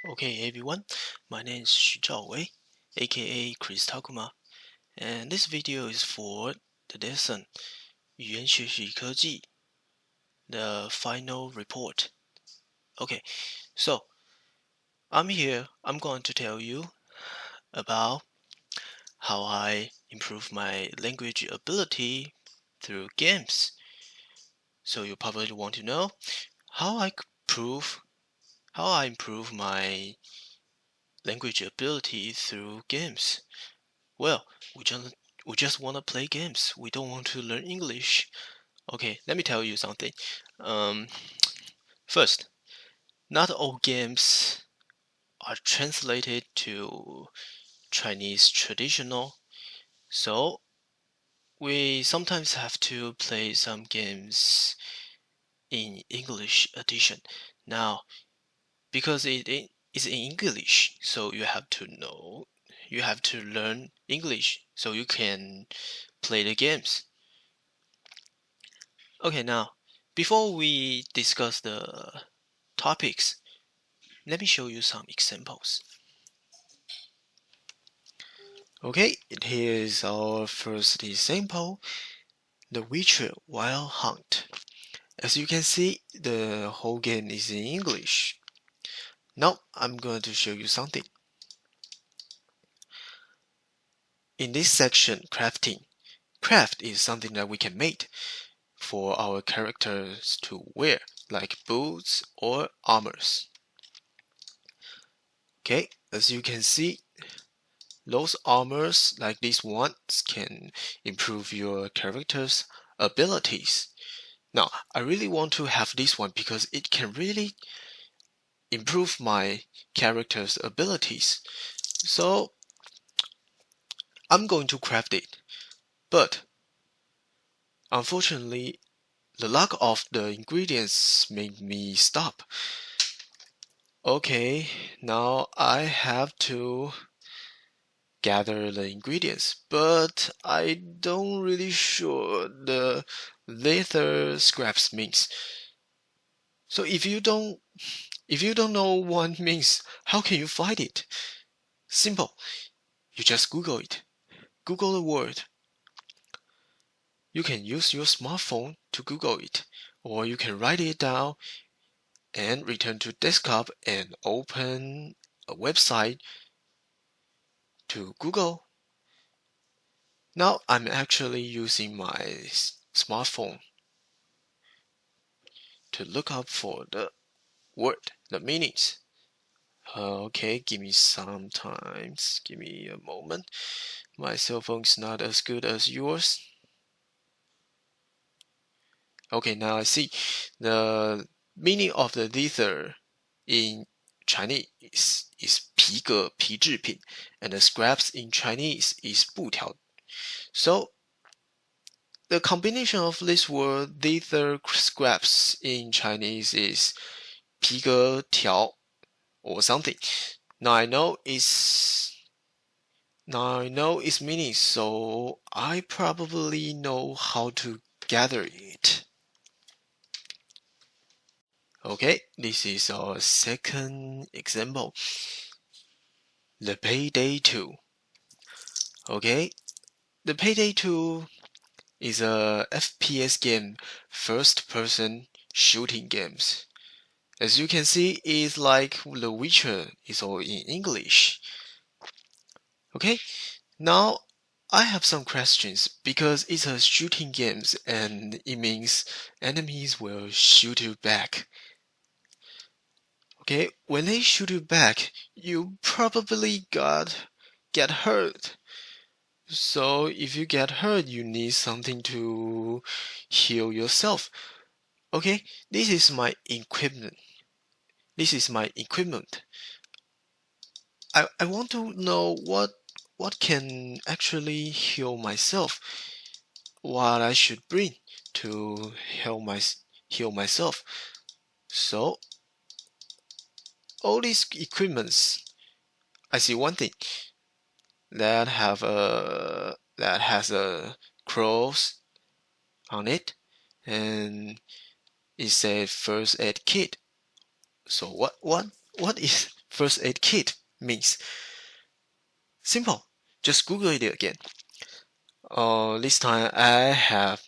Okay, everyone, my name is Xu Zhaowei, aka Chris Takuma, and this video is for the lesson 语言学习科技 the final report. Okay, so I'm here. I'm going to tell you about how I improve my language ability through games. So you probably want to know how I improve my language ability through games. Well, we just want to play games. We don't want to learn English. Okay, let me tell you something. Um, First, not all games are translated to Chinese traditional, so we sometimes have to play some games in English edition. Now, because it is in English, so you have to learn English so you can play the games. Okay, now, before we discuss the topics, let me show you some examples. Okay, here's our first example, The Witcher Wild Hunt. As you can see, the whole game is in English. Now, I'm going to show you something. In this section, crafting. Craft is something that we can make for our characters to wear, like boots or armors. Okay, as you can see, those armors like these ones can improve your character's abilities. Now, I really want to have this one because it can really improve my character's abilities. So, I'm going to craft it. But, unfortunately, the lack of the ingredients made me stop. Okay, now I have to gather the ingredients, but I don't really sure the leather scraps means. So if you don't know what means, how can you find it? Simple. You just Google it. Google the word. You can use your smartphone to Google it, or you can write it down and return to desktop and open a website to Google. Now I'm actually using my smartphone to look up for the word, the meanings. Okay, give me some time. Give me a moment. My cell phone is not as good as yours. Okay, now I see. The meaning of the leather in Chinese is 皮革,皮制品, and the scraps in Chinese is 布条. So the combination of this word leather scraps in Chinese is 皮革条 or something. Now I know its meaning, so I probably know how to gather it. Okay, this is our second example. The Payday 2. Okay, the Payday 2 is a FPS game, first-person shooting games. As you can see, it's like The Witcher is all in English. Okay, now I have some questions because it's a shooting game and it means enemies will shoot you back. Okay, when they shoot you back, you probably get hurt. So if you get hurt, you need something to heal yourself. Okay, this is my equipment. I want to know what can actually heal myself. What I should bring to heal myself. So all these equipments, I see one thing that has a cross on it, and it says first aid kit. So what is first aid kit means. Simple. Just Google it again. This time I have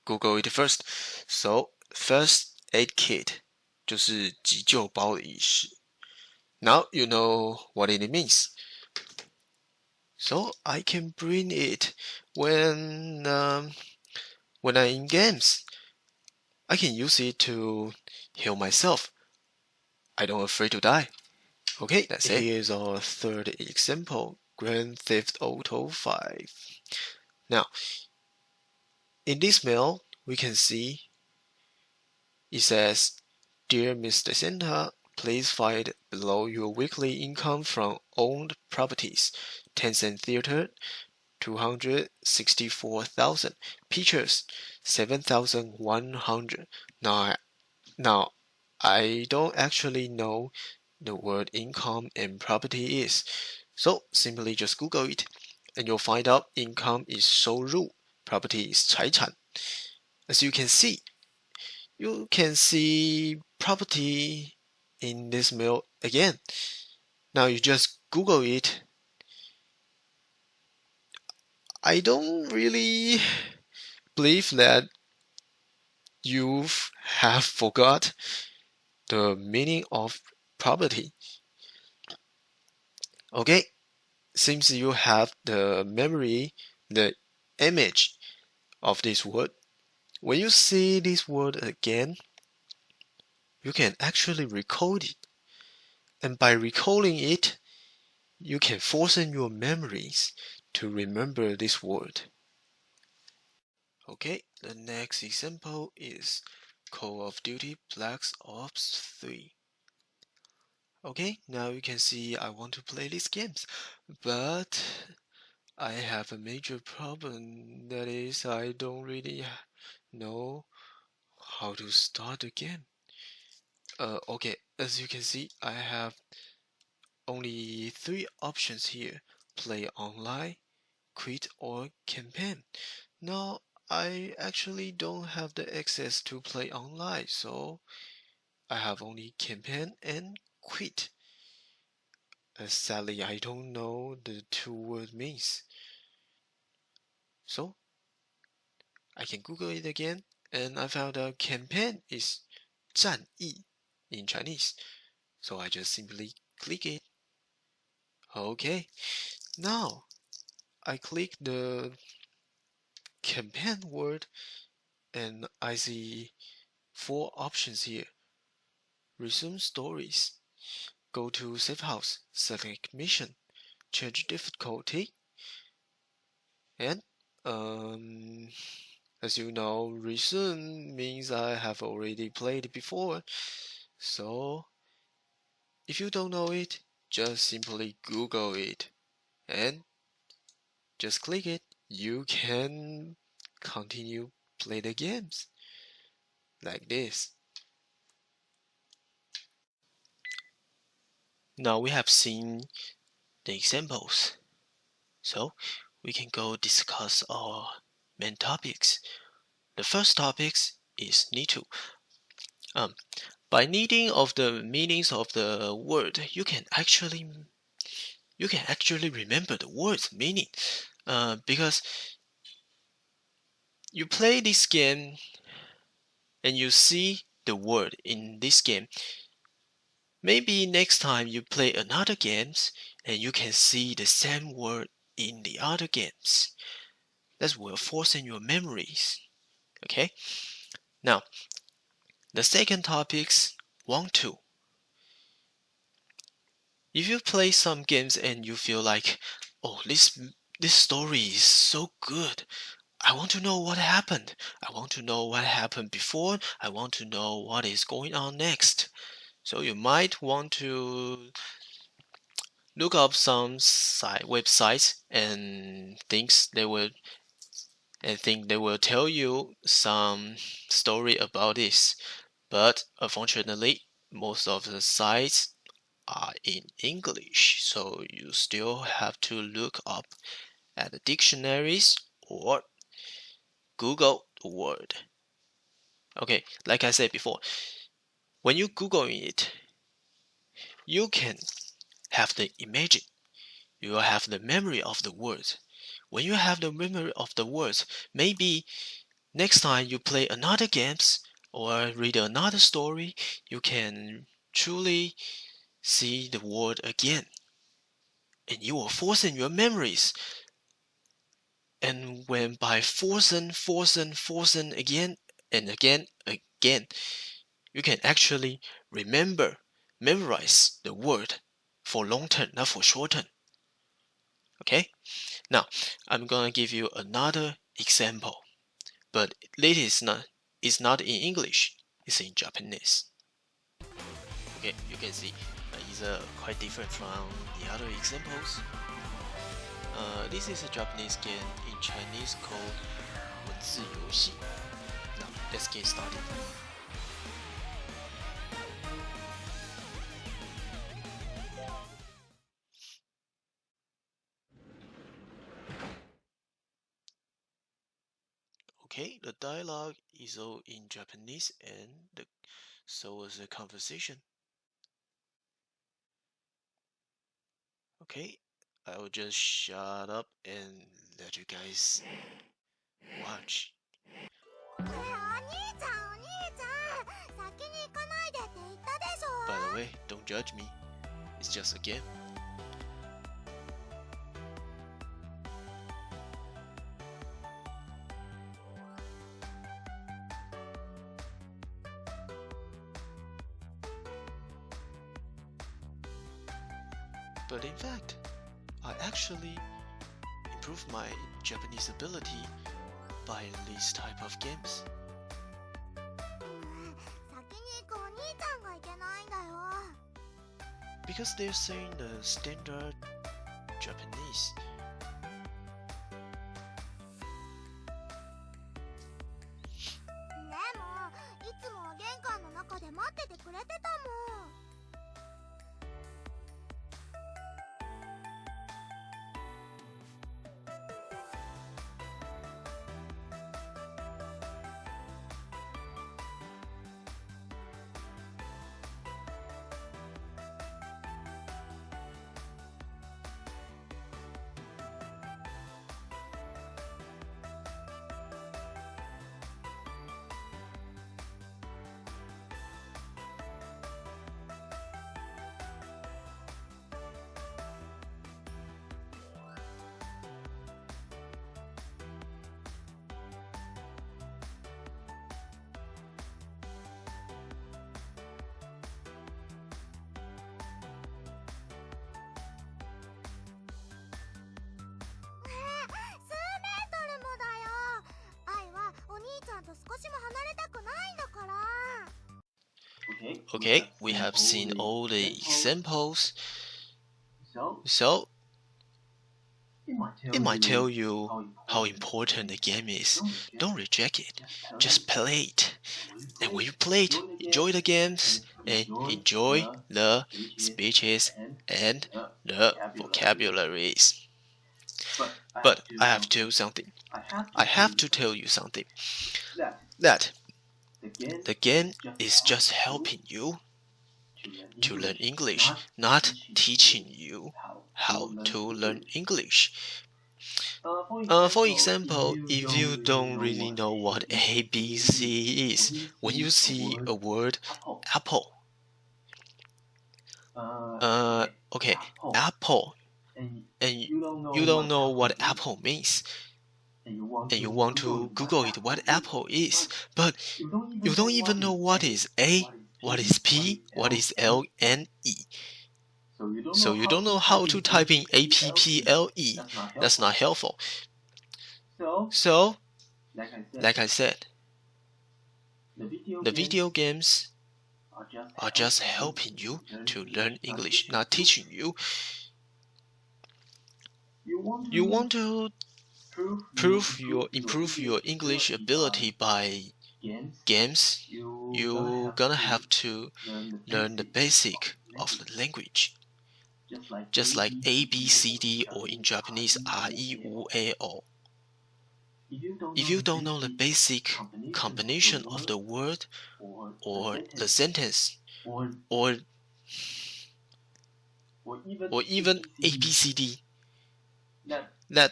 Google it first. So first aid kit 就是急救包的意思。Now you know what it means. So I can bring it when I'm in games. I can use it to heal myself. I don't afraid to die. Okay, that's it. Here's our third example, Grand Theft Auto 5. Now, in this mail, we can see it says, Dear Mr. Santa, please find below your weekly income from owned properties. Tencent Theater, 264,000. Pictures, 7,100. Now, I don't actually know the word income and property is. So simply just Google it and you'll find out income is 收入, property is 财产. As you can see property in this mail again. Now you just Google it. I don't really believe that you have forgot the meaning of property. Okay, seems you have the memory, the image of this word. When you see this word again, you can actually recall it. And by recalling it, you can force your memories to remember this word. Okay, the next example is Call of Duty Black Ops 3. Okay, now you can see I want to play these games, but I have a major problem. That is, I don't really know how to start the game. Okay, as you can see, I have only 3 options here: play online, quit, or campaign. Now, I actually don't have the access to play online, so I have only campaign and quit. Sadly, I don't know the 2 word means. So, I can Google it again, and I found out campaign is 战役 in Chinese. So I just simply click it. Okay, now I click the campaign word and I see 4 options here. Resume stories, go to safe house, select mission, change difficulty, and as you know, resume means I have already played before. So if you don't know it, just simply Google it and just click it. You can continue play the games like this. Now we have seen the examples, so we can go discuss our main topics. The first topic is need to. By needing of the meanings of the word, you can actually remember the word's meaning. Because you play this game and you see the word in this game. Maybe next time you play another games and you can see the same word in the other games. That will forcing your memories. Okay? Now, the second topics, want to. If you play some games and you feel like, oh, this story is so good. I want to know what happened. I want to know what happened before. I want to know what is going on next. So you might want to look up some websites and think they will tell you some story about this. But unfortunately, most of the sites are in English, so you still have to look up at the dictionaries or Google the word. Okay, like I said before, when you Google it, you can have the imagine. You will have the memory of the words. When you have the memory of the words, maybe next time you play another games or read another story, you can truly see the word again. And you will forcing your memories. And when by forcing again and again, you can actually memorize the word for long term, not for short term. Okay? Now, I'm gonna give you another example, but this is not in English, it's in Japanese. Okay, you can see it's quite different from the other examples. This is a Japanese game in Chinese called 文字游戏. Now, let's get started. Okay, the dialogue is all in Japanese and so is the conversation. Okay, I will just shut up and let you guys watch. By the way, don't judge me. It's just a game. But in fact, I actually improved my Japanese ability by this type of games. Because they're saying the standard Japanese. Okay, we have seen all the examples. So, it might tell you how important the game is. Don't reject it, just play it. And when you play it, enjoy the games and enjoy the speeches and the vocabularies. But I have to do something. I have to tell you something. That the game is just helping you to learn English, not teaching you how to learn English. For example, if you don't really know what ABC is, when you see a word apple, okay, apple, and you don't know what apple means, and you want to Google it what apple is, but you don't even know what is A, what is P, what is L and E. So you don't know how to type in APPLE. That's not helpful. So, like I said, the video games are just helping you to learn English, not teaching you. You want to improve your English ability by games, you're gonna have to learn the basic of the language. Just like A, B, C, D, or in Japanese, R, E, U, A, O. If you don't know the basic combination of the word or the sentence or or even ABCD, that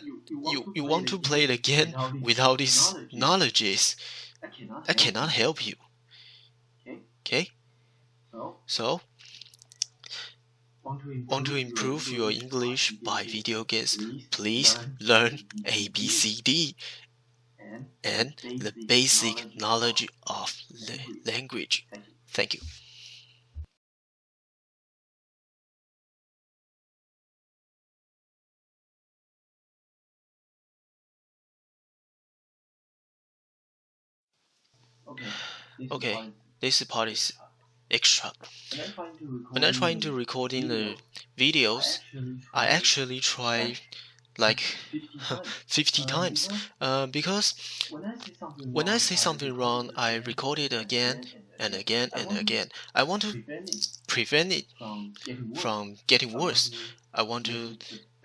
you want to play it again without these knowledges, I cannot help you. Okay? So, want to improve your English by video games? Please learn ABCD and the basic knowledge of the language. Thank you. Okay, this part is extra. When I'm trying to recording the videos, I actually try like 50 times because when I say something wrong, I record it again and again and again. I want to prevent it from getting worse. I want to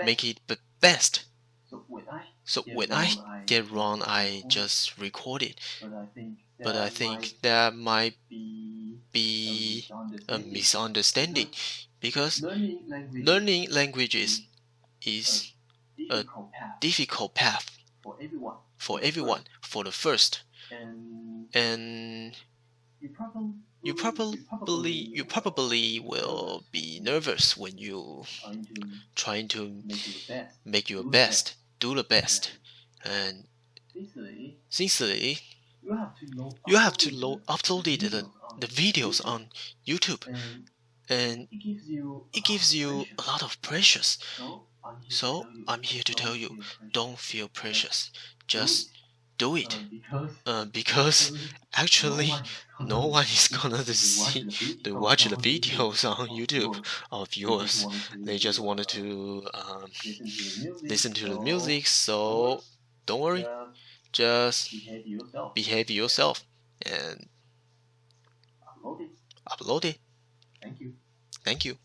make it the best. So when I get wrong, I just record it. But I think that might be a misunderstanding because learning languages is a difficult path for everyone for the first. And you probably will be nervous when you trying to make your best, do the best. And sincerely, you have to upload the videos on YouTube, and it gives you a lot of pressures. So I'm here to tell you, don't feel precious. Just do it. Because actually, no one is gonna watch the videos on YouTube of yours. They just wanted to listen to the music. So don't worry. Just behave yourself and upload it. Thank you.